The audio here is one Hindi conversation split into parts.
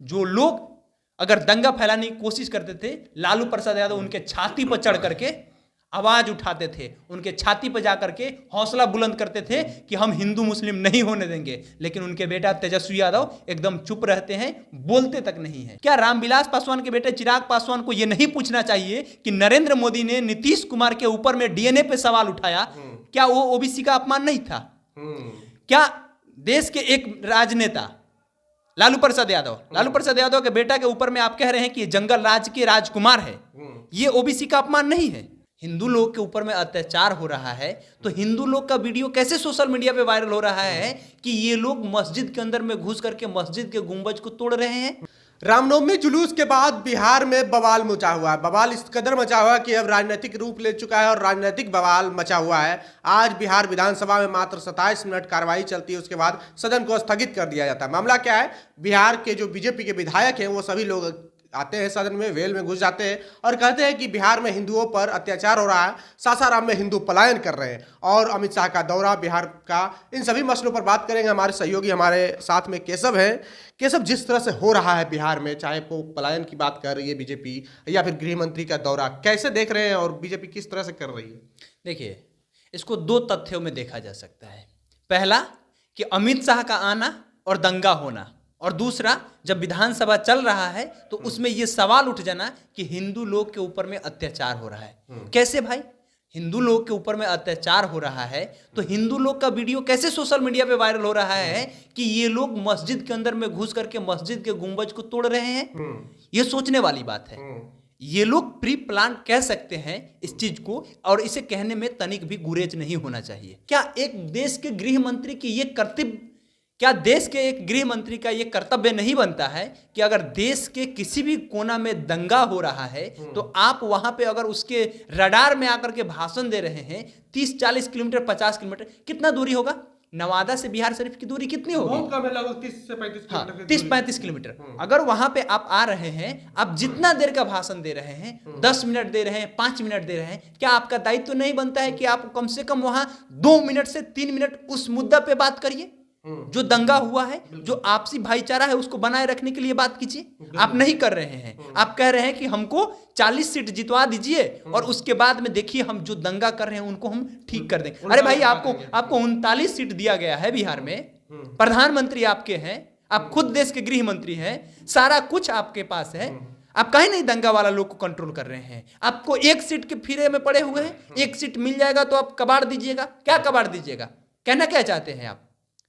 जो लोग अगर दंगा फैलाने की कोशिश करते थे, लालू प्रसाद यादव उनके छाती पर चढ़ करके आवाज उठाते थे, उनके छाती पर जाकर के हौसला बुलंद करते थे कि हम हिंदू मुस्लिम नहीं होने देंगे। लेकिन उनके बेटा तेजस्वी यादव एकदम चुप रहते हैं, बोलते तक नहीं है। क्या रामविलास पासवान के बेटे चिराग पासवान को यह नहीं पूछना चाहिए कि नरेंद्र मोदी ने नीतीश कुमार के ऊपर में डीएनए पे सवाल उठाया, क्या वो ओबीसी का अपमान नहीं था? क्या देश के एक राजनेता लालू प्रसाद यादव के बेटा के ऊपर में आप कह रहे हैं कि ये जंगल राज के राजकुमार है, ये ओबीसी का अपमान नहीं है? हिंदू लोग के ऊपर में अत्याचार हो रहा है तो हिंदू लोग का वीडियो कैसे सोशल मीडिया पे वायरल हो रहा है कि ये लोग मस्जिद के अंदर में घुस करके मस्जिद के गुंबज को तोड़ रहे हैं? रामनवमी जुलूस के बाद बिहार में बवाल मचा हुआ है। बवाल इस कदर मचा हुआ है कि अब राजनीतिक रूप ले चुका है और राजनीतिक बवाल मचा हुआ है। आज बिहार विधानसभा में मात्र 27 मिनट कार्रवाई चलती है, उसके बाद सदन को स्थगित कर दिया जाता है। मामला क्या है, बिहार के जो बीजेपी के विधायक हैं वो सभी लोग आते हैं सदन में, वेल में घुस जाते हैं और कहते हैं कि बिहार में हिंदुओं पर अत्याचार हो रहा है, सासाराम में हिंदू पलायन कर रहे हैं और अमित शाह का दौरा बिहार का, इन सभी मसलों पर बात करेंगे। हमारे सहयोगी हमारे साथ में केशव हैं। केशव, जिस तरह से हो रहा है बिहार में, चाहे वो पलायन की बात कर रही है बीजेपी या फिर गृह मंत्री का दौरा, कैसे देख रहे हैं और बीजेपी किस तरह से कर रही है? देखिए, इसको दो तथ्यों में देखा जा सकता है। पहला कि अमित शाह का आना और दंगा होना, और दूसरा जब विधानसभा चल रहा है तो उसमें यह सवाल उठ जाना कि हिंदू लोग के ऊपर में अत्याचार हो रहा है। कैसे भाई? हिंदू लोग के ऊपर में अत्याचार हो रहा है तो हिंदू लोग का वीडियो कैसे सोशल मीडिया पे वायरल हो रहा है कि ये लोग मस्जिद के अंदर में घुस करके मस्जिद के गुंबज को तोड़ रहे हैं? ये सोचने वाली बात है। ये लोग प्री प्लान कह सकते हैं इस चीज को, और इसे कहने में तनिक भी गुरेज नहीं होना चाहिए। क्या एक देश के गृह मंत्री की ये कर्तव्य, क्या देश के एक गृह मंत्री का यह कर्तव्य नहीं बनता है कि अगर देश के किसी भी कोना में दंगा हो रहा है तो आप वहां पे अगर उसके रडार में आकर के भाषण दे रहे हैं, 30-40 किलोमीटर 50 किलोमीटर कितना दूरी होगा? नवादा से बिहार शरीफ की दूरी कितनी होगी? बहुत कम है, लगभग 30 से 35 किलोमीटर। 30-35 किलोमीटर। अगर वहां पे आप आ रहे हैं, आप जितना देर का भाषण दे रहे हैं, 10 मिनट दे रहे हैं, 5 मिनट दे रहे हैं, क्या आपका दायित्व नहीं बनता है कि आप कम से कम वहां 2 मिनट से 3 मिनट उस मुद्दा पे बात करिए जो दंगा हुआ है, जो आपसी भाईचारा है उसको बनाए रखने के लिए बात कीजिए? आप नहीं कर रहे हैं। आप कह रहे हैं कि हमको 40 सीट जितवा दीजिए और उसके बाद में देखिए हम जो दंगा कर रहे हैं उनको हम ठीक कर देंगे। अरे भाई, आपको 39 सीट दिया गया है बिहार में, प्रधानमंत्री आपके हैं, आप खुद देश के गृह मंत्री हैं, सारा कुछ आपके पास है, आप कहीं नहीं दंगा वाला लोग को कंट्रोल कर रहे हैं। आपको 1 सीट के फिरे में पड़े हुए हैं, 1 सीट मिल जाएगा तो आप कबाड़ दीजिएगा। क्या कबाड़ दीजिएगा? कहना क्या चाहते हैं आप?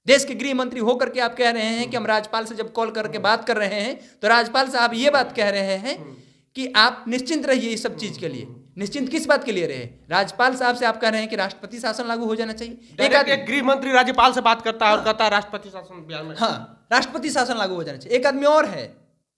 देश के गृह मंत्री होकर के आप कह रहे हैं कि हम राज्यपाल से जब कॉल करके बात कर रहे हैं तो राज्यपाल साहब ये बात कह रहे हैं कि आप निश्चिंत रहिए इस सब चीज के लिए। निश्चिंत किस बात के लिए रहे? राज्यपाल साहब से आप कह रहे हैं कि राष्ट्रपति शासन लागू हो जाना चाहिए। एक गृह मंत्री राज्यपाल से बात करता है और कहता है राष्ट्रपति शासन बिहार में, हाँ, राष्ट्रपति शासन लागू हो जाना चाहिए। एक आदमी और है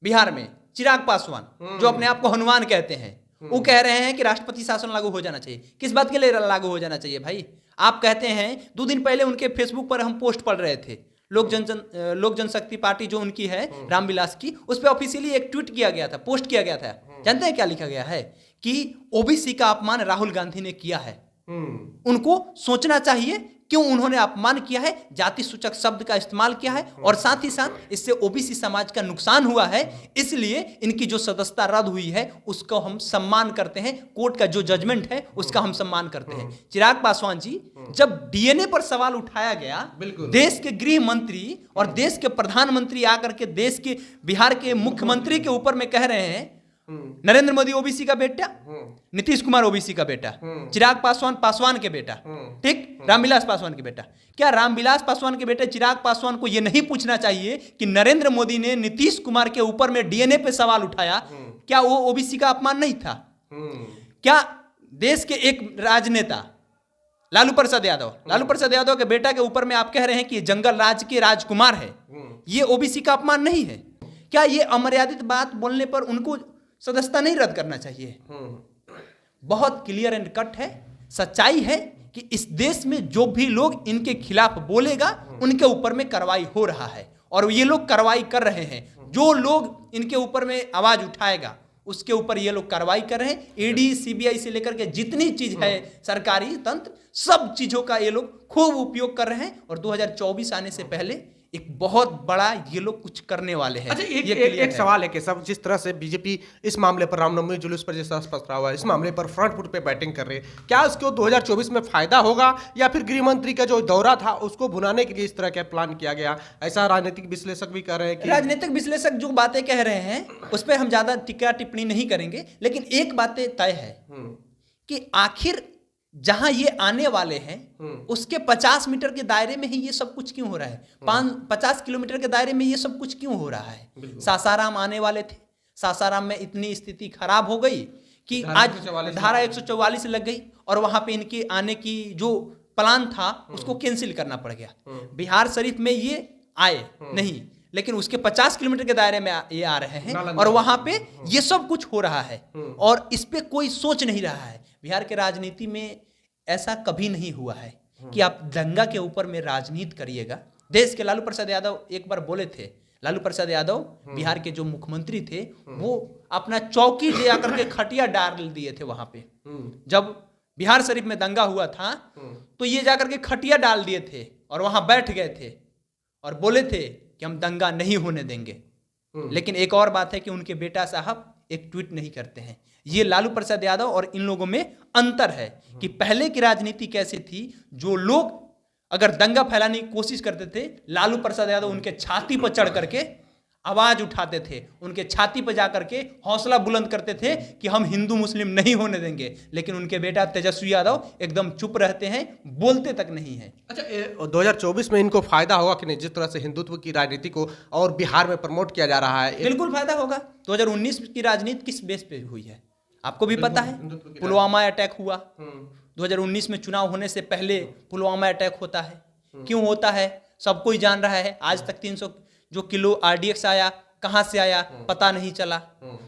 बिहार में, चिराग पासवान, जो अपने आप को हनुमान कहते हैं, वो कह रहे हैं कि राष्ट्रपति शासन लागू हो जाना चाहिए। किस बात के लिए लागू हो जाना चाहिए भाई? आप कहते हैं, 2 दिन पहले उनके फेसबुक पर हम पोस्ट पढ़ रहे थे, लोक जनशक्ति पार्टी जो उनकी है रामविलास की, उस पर ऑफिशियली एक ट्वीट किया गया था, पोस्ट किया गया था। जानते हैं क्या लिखा गया है? कि ओबीसी का अपमान राहुल गांधी ने किया है, उनको सोचना चाहिए क्यों उन्होंने अपमान किया है, जाति सूचक शब्द का इस्तेमाल किया है और साथ ही साथ इससे ओबीसी समाज का नुकसान हुआ है, इसलिए इनकी जो सदस्यता रद्द हुई है उसको हम सम्मान करते हैं, कोर्ट का जो जजमेंट है उसका हम सम्मान करते हैं। चिराग पासवान जी, जब डीएनए पर सवाल उठाया गया, देश के गृह मंत्री और देश के प्रधानमंत्री आकर के देश के बिहार के मुख्यमंत्री के ऊपर में कह रहे हैं नरेंद्र मोदी ओबीसी का बेटा, नीतीश कुमार ओबीसी का बेटा, चिराग पासवान के बेटा, ठीक, रामविलास पासवान के बेटा। क्या रामविलास पासवान के बेटे चिराग पासवान को यह नहीं पूछना चाहिए कि नरेंद्र मोदी ने नीतीश कुमार के ऊपर में डीएनए पे सवाल उठाया, क्या वो ओबीसी का अपमान नहीं था? क्या देश के एक राजनेता लालू प्रसाद यादव के बेटा के ऊपर में आप कह रहे हैं कि जंगल राज के राजकुमार है, ये ओबीसी का अपमान नहीं है? क्या ये अमर्यादित बात बोलने पर उनको सदस्यता नहीं रद्द करना चाहिए? बहुत क्लियर एंड कट है, सच्चाई है कि इस देश में जो भी लोग इनके खिलाफ बोलेगा उनके ऊपर में कार्रवाई हो रहा है और ये लोग कार्रवाई कर रहे हैं। जो लोग इनके ऊपर में आवाज उठाएगा उसके ऊपर ये लोग कार्रवाई कर रहे हैं। ईडी, सीबीआई से लेकर के जितनी चीज है सरकारी तंत्र, सब चीजों का ये लोग खूब उपयोग कर रहे हैं और 2024 आने से पहले एक बहुत बड़ा ये लोग कुछ करने वाले हैं। अच्छा, ये एक clear है। सवाल है कि सब जिस तरह से बीजेपी इस मामले पर रामनवमी जुलूस पर जिस तरह से पथरा हुआ है, इस मामले पर फ्रंट फुट पे बैटिंग कर रहे हैं, क्या उसको 2024 में फायदा होगा या फिर गृह मंत्री का जो दौरा था उसको भुनाने के लिए इस तरह का प्लान किया गया? ऐसा राजनीतिक विश्लेषक भी कह रहे हैं कि राजनीतिक विश्लेषक जो बातें कह रहे हैं उस पर हम ज्यादा टिक्का टिप्पणी नहीं करेंगे, लेकिन एक बात तय है कि आखिर जहां ये आने वाले हैं उसके 50 मीटर के दायरे में ही ये सब कुछ क्यों हो रहा है? 50 किलोमीटर के दायरे में ये सब कुछ क्यों हो रहा है? सासाराम आने वाले थे, सासाराम में इतनी स्थिति खराब हो गई कि आज धारा 144 लग गई और वहां पे इनके आने की जो प्लान था उसको कैंसिल करना पड़ गया। बिहार शरीफ में ये आए नहीं, लेकिन उसके 50 किलोमीटर के दायरे में ये आ रहे हैं और वहां पे ये सब कुछ हो रहा है और इस पे कोई सोच नहीं रहा है। बिहार के राजनीति में ऐसा कभी नहीं हुआ है कि आप दंगा के ऊपर में राजनीति करिएगा। देश के लालू प्रसाद यादव एक बार बोले थे, लालू प्रसाद यादव बिहार के जो मुख्यमंत्री थे वो अपना चौकी ले आकर के खटिया डाल दिए थे वहां पे। जब बिहार शरीफ में दंगा हुआ था तो ये जाकर के खटिया डाल दिए थे और वहां बैठ गए थे और बोले थे कि हम दंगा नहीं होने देंगे। लेकिन एक और बात है कि उनके बेटा साहब एक ट्वीट नहीं करते हैं। ये लालू प्रसाद यादव और इन लोगों में अंतर है कि पहले की राजनीति कैसी थी, जो लोग अगर दंगा फैलाने की कोशिश करते थे लालू प्रसाद यादव उनके छाती पर चढ़ करके आवाज उठाते थे, उनके छाती पर जाकर के हौसला बुलंद करते थे कि हम हिंदू मुस्लिम नहीं होने देंगे। लेकिन उनके बेटा तेजस्वी यादव एकदम चुप रहते हैं, बोलते तक नहीं है। अच्छा, 2024 में इनको फायदा होगा कि नहीं? जिस तरह से हिंदुत्व की राजनीति को और बिहार में प्रमोट किया जा रहा है, बिल्कुल फायदा होगा। 2019 की राजनीति किस बेस पे हुई है आपको भी पता है। पुलवामा अटैक हुआ 2019 में, चुनाव होने से पहले पुलवामा अटैक होता है। क्यों होता है सब कोई जान रहा है। आज तक 300 जो किलो RDX आया, कहां से आया पता नहीं चला।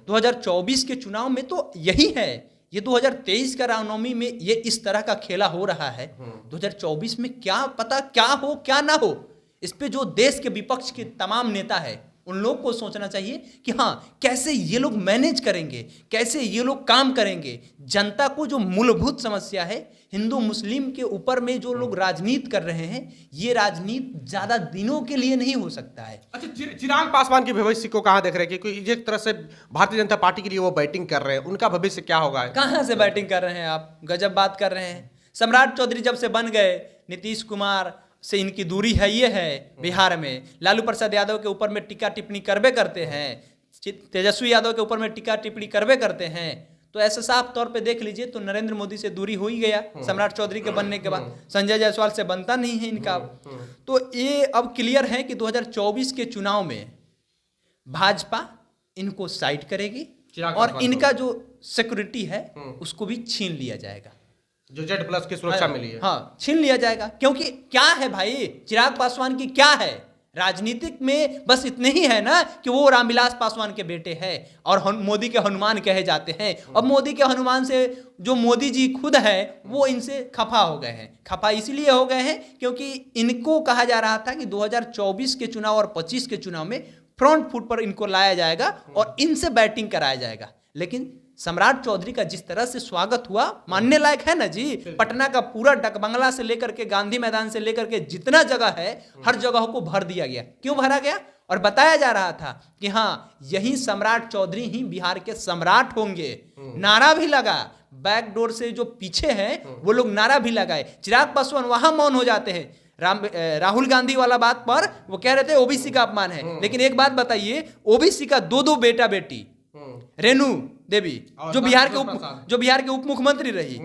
2024 के चुनाव में तो यही है। ये 2023 का रामनवमी में ये इस तरह का खेला हो रहा है। 2024 में क्या पता क्या हो क्या ना हो, इस पे जो देश के विपक्ष के तमाम नेता है उन लोग को सोचना चाहिए कि हाँ कैसे ये लोग मैनेज करेंगे, कैसे ये लोग काम करेंगे। जनता को जो मूलभूत समस्या है हिंदू मुस्लिम के ऊपर में जो लोग राजनीति कर रहे हैं, ये राजनीति ज्यादा दिनों के लिए नहीं हो सकता है। अच्छा, चिराग पासवान के भविष्य को कहाँ देख रहे हैं? क्योंकि एक तरह से भारतीय जनता पार्टी के लिए वो बैटिंग कर रहे हैं, उनका भविष्य क्या होगा? कहाँ से बैटिंग कर रहे हैं आप? गजब बात कर रहे हैं। सम्राट चौधरी जब से बन गए, नीतीश कुमार से इनकी दूरी है ये है बिहार में। लालू प्रसाद यादव के ऊपर में टीका टिप्पणी करबे करते हैं, तेजस्वी यादव के ऊपर में टीका टिप्पणी करबे करते हैं। तो ऐसे साफ तौर पे देख लीजिए तो नरेंद्र मोदी से दूरी हो ही गया सम्राट चौधरी के बनने के बाद। संजय जायसवाल से बनता नहीं है इनका। तो ये अब क्लियर है कि 2024 के चुनाव में भाजपा इनको साइड करेगी और इनका जो सिक्योरिटी है उसको भी छीन लिया जाएगा। जो Z+ की सुरक्षा मिली है, हाँ छीन लिया जाएगा। क्योंकि क्या है भाई, चिराग पासवान की क्या है राजनीतिक में? बस इतने ही है ना कि वो रामविलास पासवान के बेटे हैं और मोदी के हनुमान कहे जाते हैं। अब मोदी के हनुमान से जो मोदी जी खुद है वो इनसे खफा हो गए हैं। खफा इसलिए हो गए हैं क्योंकि इनको कहा जा रहा था कि 2024 के चुनाव और 25 के चुनाव में फ्रंट फुट पर इनको लाया जाएगा और इनसे बैटिंग कराया जाएगा। लेकिन सम्राट चौधरी का जिस तरह से स्वागत हुआ मानने लायक है ना जी। पटना का पूरा डकबंगला से लेकर के गांधी मैदान से लेकर के जितना जगह है हर जगह को भर दिया गया। क्यों भरा गया? और बताया जा रहा था कि हाँ यही सम्राट चौधरी ही बिहार के सम्राट होंगे। नारा भी लगा, बैकडोर से जो पीछे हैं वो लोग नारा भी लगाए। चिराग पासवान वहां मौन हो जाते हैं। राहुल गांधी वाला बात पर वो कह रहे थे ओबीसी का अपमान है। लेकिन एक बात बताइए, ओबीसी का दो बेटा बेटी, रेणु देवी जो बिहार के उप मुख्यमंत्री रही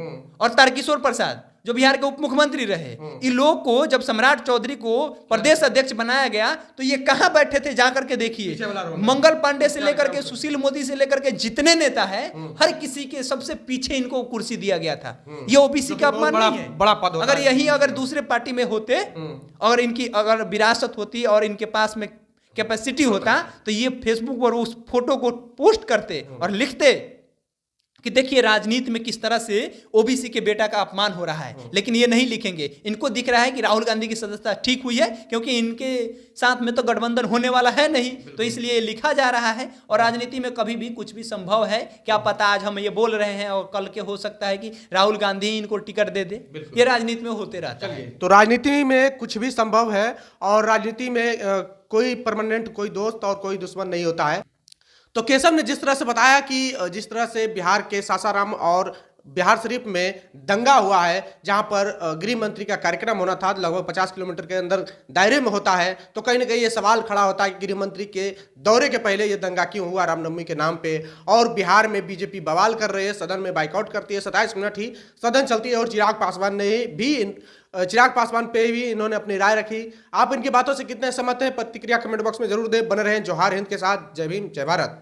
और तारकिशोर प्रसाद जो बिहार के उप मुख्यमंत्री रहे, इन लोग को जब सम्राट चौधरी को प्रदेश अध्यक्ष बनाया गया तो ये कहां बैठे थे जाकर के देखिए। मंगल पांडे से लेकर के सुशील मोदी से लेकर के जितने नेता है हर किसी के सबसे पीछे इनको कुर्सी दिया गया था। ये ओबीसी का अपमान नहीं है। बड़ा पद अगर यही अगर दूसरे पार्टी में होते, अगर इनकी अगर विरासत होती और इनके पास में कैपेसिटी होता तो ये फेसबुक पर उस फोटो को पोस्ट करते और लिखते कि देखिए राजनीति में किस तरह से ओबीसी के बेटा का अपमान हो रहा है, लेकिन ये नहीं लिखेंगे। इनको दिख रहा है कि राहुल गांधी की सदस्यता ठीक हुई है, क्योंकि इनके साथ में तो गठबंधन होने वाला है नहीं, तो इसलिए लिखा जा रहा है। और राजनीति में कभी भी कुछ भी संभव है, क्या पता आज हम ये बोल रहे हैं और कल के हो सकता है कि राहुल गांधी इनको टिकट दे दे। ये राजनीति में होते रहता है। तो राजनीति में कुछ भी संभव है, और राजनीति में कोई परमानेंट, कोई दोस्त और कोई दुश्मन नहीं होता है। तो केशव ने जिस तरह से बताया कि जिस तरह से बिहार के सासाराम और बिहार शरीफ में दंगा हुआ है, जहां पर गृह मंत्री का कार्यक्रम होना था, लगभग 50 किलोमीटर के अंदर दायरे में होता है, तो कहीं ना कहीं ये सवाल खड़ा होता है कि गृह मंत्री के दौरे के पहले ये दंगा क्यों हुआ रामनवमी के नाम पे। और बिहार में बीजेपी बवाल कर रही है, सदन में बाइकआउट करती है, 27 मिनट ही सदन चलती है, और चिराग पासवान पे भी इन्होंने अपनी राय रखी। आप इनकी बातों से कितने सहमत हैं, प्रतिक्रिया कमेंट बॉक्स में जरूर दें। बने रहें जोहार हिंद के साथ। जय भीम, जय भारत।